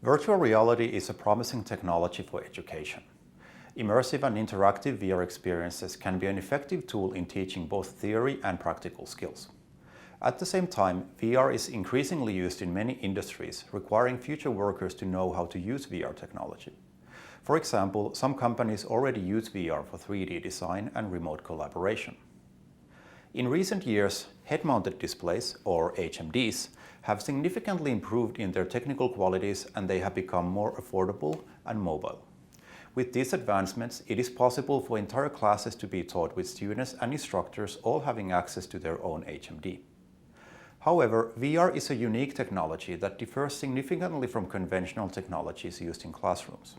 Virtual reality is a promising technology for education. Immersive and interactive VR experiences can be an effective tool in teaching both theory and practical skills. At the same time, VR is increasingly used in many industries, requiring future workers to know how to use VR technology. For example, some companies already use VR for 3D design and remote collaboration. In recent years, head-mounted displays, or HMDs, have significantly improved in their technical qualities and they have become more affordable and mobile. With these advancements, it is possible for entire classes to be taught with students and instructors all having access to their own HMD. However, VR is a unique technology that differs significantly from conventional technologies used in classrooms.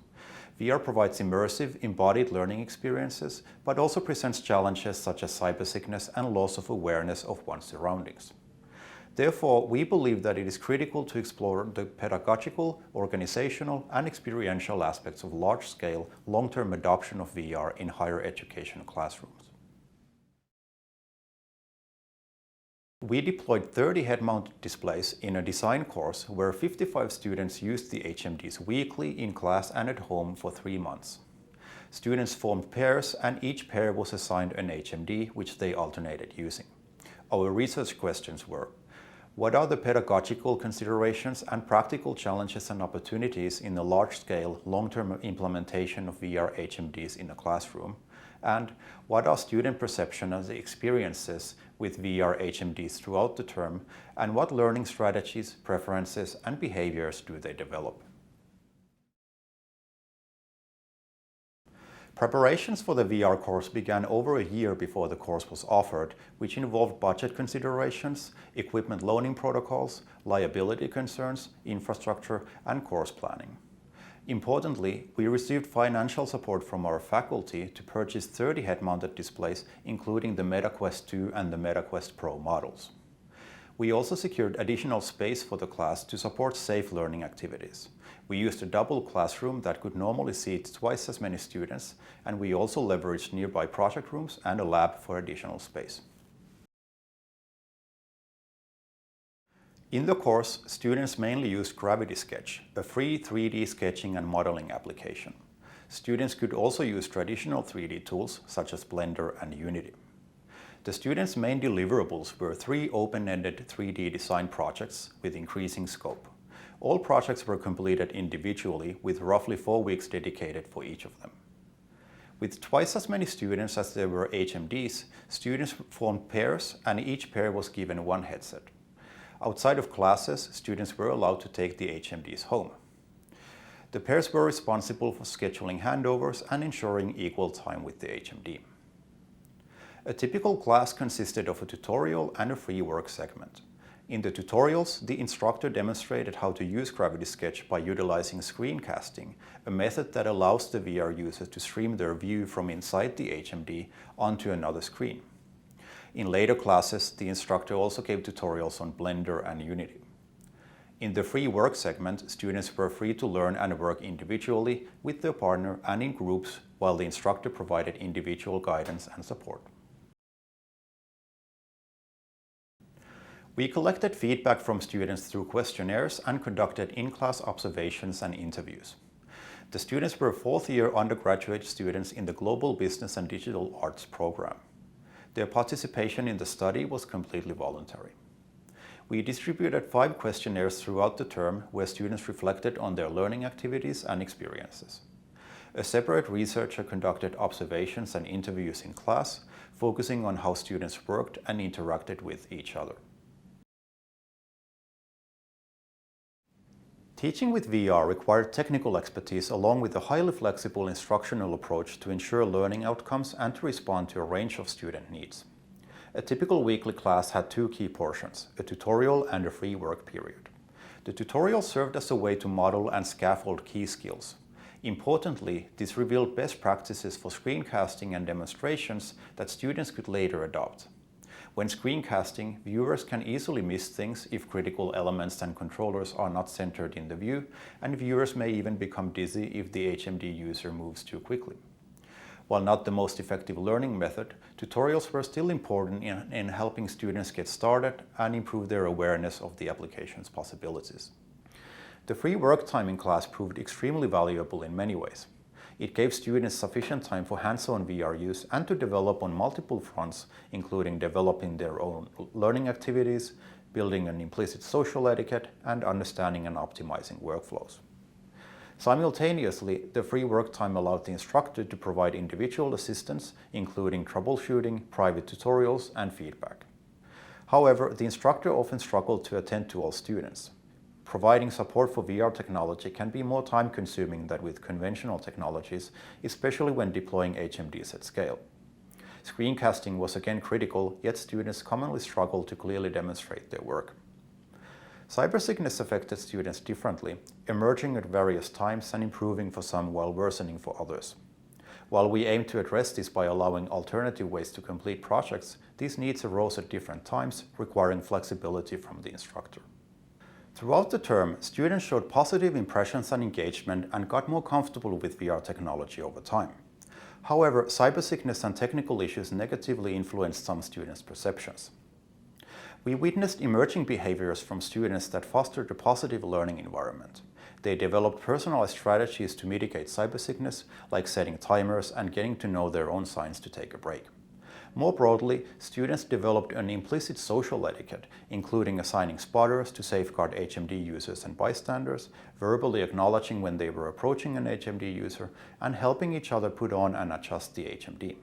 VR provides immersive, embodied learning experiences, but also presents challenges such as cybersickness and loss of awareness of one's surroundings. Therefore, we believe that it is critical to explore the pedagogical, organizational, and experiential aspects of large-scale, long-term adoption of VR in higher education classrooms. We deployed 30 head-mounted displays in a design course where 55 students used the HMDs weekly in class and at home for 3 months. Students formed pairs and each pair was assigned an HMD which they alternated using. Our research questions were: what are the pedagogical considerations and practical challenges and opportunities in the large-scale, long-term implementation of VR HMDs in a classroom? And what are student perception and experiences with VR HMDs throughout the term, and what learning strategies, preferences, and behaviors do they develop? Preparations for the VR course began over a year before the course was offered, which involved budget considerations, equipment loaning protocols, liability concerns, infrastructure, and course planning. Importantly, we received financial support from our faculty to purchase 30 head-mounted displays, including the MetaQuest 2 and the MetaQuest Pro models. We also secured additional space for the class to support safe learning activities. We used a double classroom that could normally seat twice as many students, and we also leveraged nearby project rooms and a lab for additional space. In the course, students mainly used Gravity Sketch, a free 3D sketching and modeling application. Students could also use traditional 3D tools such as Blender and Unity. The students' main deliverables were 3 open-ended 3D design projects with increasing scope. All projects were completed individually with roughly 4 weeks dedicated for each of them. With twice as many students as there were HMDs, students formed pairs and each pair was given 1 headset. Outside of classes, students were allowed to take the HMDs home. The pairs were responsible for scheduling handovers and ensuring equal time with the HMD. A typical class consisted of a tutorial and a free work segment. In the tutorials, the instructor demonstrated how to use Gravity Sketch by utilizing screencasting, a method that allows the VR user to stream their view from inside the HMD onto another screen. In later classes, the instructor also gave tutorials on Blender and Unity. In the free work segment, students were free to learn and work individually with their partner and in groups, while the instructor provided individual guidance and support. We collected feedback from students through questionnaires and conducted in-class observations and interviews. The students were 4th-year undergraduate students in the Global Business and Digital Arts program. Their participation in the study was completely voluntary. We distributed 5 questionnaires throughout the term where students reflected on their learning activities and experiences. A separate researcher conducted observations and interviews in class, focusing on how students worked and interacted with each other. Teaching with VR required technical expertise along with a highly flexible instructional approach to ensure learning outcomes and to respond to a range of student needs. A typical weekly class had 2 key portions, a tutorial and a free work period. The tutorial served as a way to model and scaffold key skills. Importantly, this revealed best practices for screencasting and demonstrations that students could later adopt. When screencasting, viewers can easily miss things if critical elements and controllers are not centered in the view, and viewers may even become dizzy if the HMD user moves too quickly. While not the most effective learning method, tutorials were still important in helping students get started and improve their awareness of the application's possibilities. The free work time in class proved extremely valuable in many ways. It gave students sufficient time for hands-on VR use and to develop on multiple fronts, including developing their own learning activities, building an implicit social etiquette, and understanding and optimizing workflows. Simultaneously, the free work time allowed the instructor to provide individual assistance, including troubleshooting, private tutorials, and feedback. However, the instructor often struggled to attend to all students. Providing support for VR technology can be more time-consuming than with conventional technologies, especially when deploying HMDs at scale. Screencasting was again critical, yet students commonly struggled to clearly demonstrate their work. Cybersickness affected students differently, emerging at various times and improving for some while worsening for others. While we aim to address this by allowing alternative ways to complete projects, these needs arose at different times, requiring flexibility from the instructor. Throughout the term, students showed positive impressions and engagement and got more comfortable with VR technology over time. However, cybersickness and technical issues negatively influenced some students' perceptions. We witnessed emerging behaviors from students that fostered a positive learning environment. They developed personalized strategies to mitigate cybersickness, like setting timers and getting to know their own signs to take a break. More broadly, students developed an implicit social etiquette, including assigning spotters to safeguard HMD users and bystanders, verbally acknowledging when they were approaching an HMD user, and helping each other put on and adjust the HMD.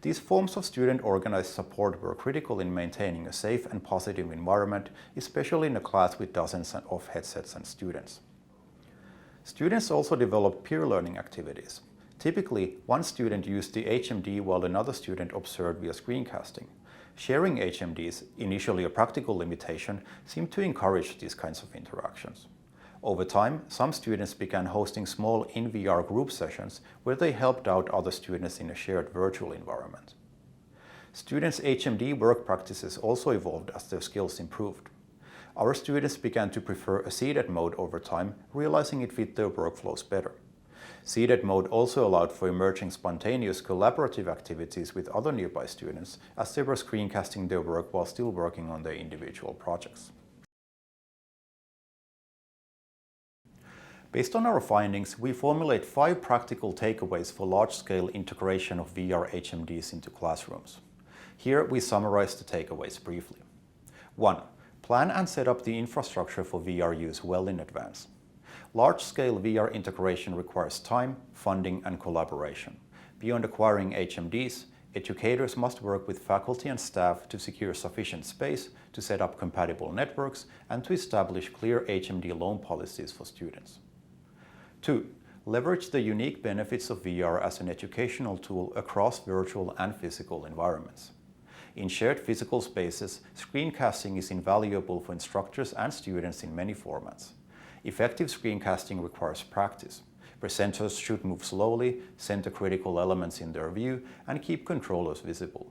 These forms of student-organized support were critical in maintaining a safe and positive environment, especially in a class with dozens of headsets and students. Students also developed peer learning activities. Typically, one student used the HMD while another student observed via screencasting. Sharing HMDs, initially a practical limitation, seemed to encourage these kinds of interactions. Over time, some students began hosting small in-VR group sessions where they helped out other students in a shared virtual environment. Students' HMD work practices also evolved as their skills improved. Our students began to prefer a seated mode over time, realizing it fit their workflows better. Seated mode also allowed for emerging spontaneous collaborative activities with other nearby students as they were screencasting their work while still working on their individual projects. Based on our findings, we formulate 5 practical takeaways for large-scale integration of VR HMDs into classrooms. Here we summarize the takeaways briefly. 1. Plan and set up the infrastructure for VR use well in advance. Large-scale VR integration requires time, funding, and collaboration. Beyond acquiring HMDs, educators must work with faculty and staff to secure sufficient space, to set up compatible networks, and to establish clear HMD loan policies for students. 2. Leverage the unique benefits of VR as an educational tool across virtual and physical environments. In shared physical spaces, screencasting is invaluable for instructors and students in many formats. Effective screencasting requires practice. Presenters should move slowly, center critical elements in their view, and keep controllers visible.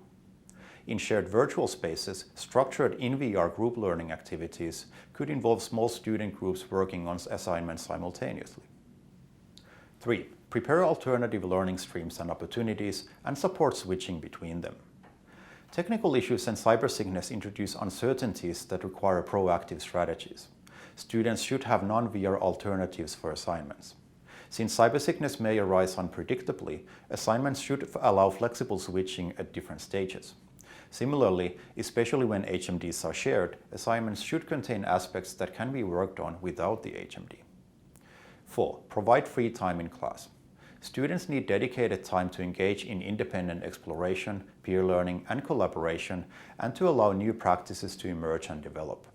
In shared virtual spaces, structured in-VR group learning activities could involve small student groups working on assignments simultaneously. 3. Prepare alternative learning streams and opportunities and support switching between them. Technical issues and cybersickness introduce uncertainties that require proactive strategies. Students should have non-VR alternatives for assignments. Since cybersickness may arise unpredictably, assignments should allow flexible switching at different stages. Similarly, especially when HMDs are shared, assignments should contain aspects that can be worked on without the HMD. 4. Provide free time in class. Students need dedicated time to engage in independent exploration, peer learning, and collaboration, and to allow new practices to emerge and develop.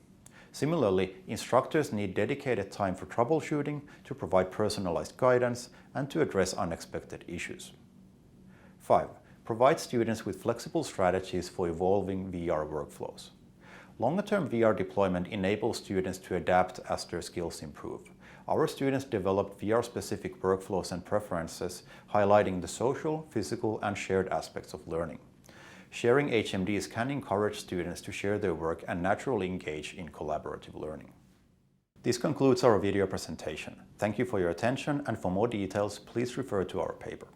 Similarly, instructors need dedicated time for troubleshooting, to provide personalized guidance, and to address unexpected issues. 5. Provide students with flexible strategies for evolving VR workflows. Longer-term VR deployment enables students to adapt as their skills improve. Our students developed VR-specific workflows and preferences, highlighting the social, physical, and shared aspects of learning. Sharing HMDs can encourage students to share their work and naturally engage in collaborative learning. This concludes our video presentation. Thank you for your attention, and for more details, please refer to our paper.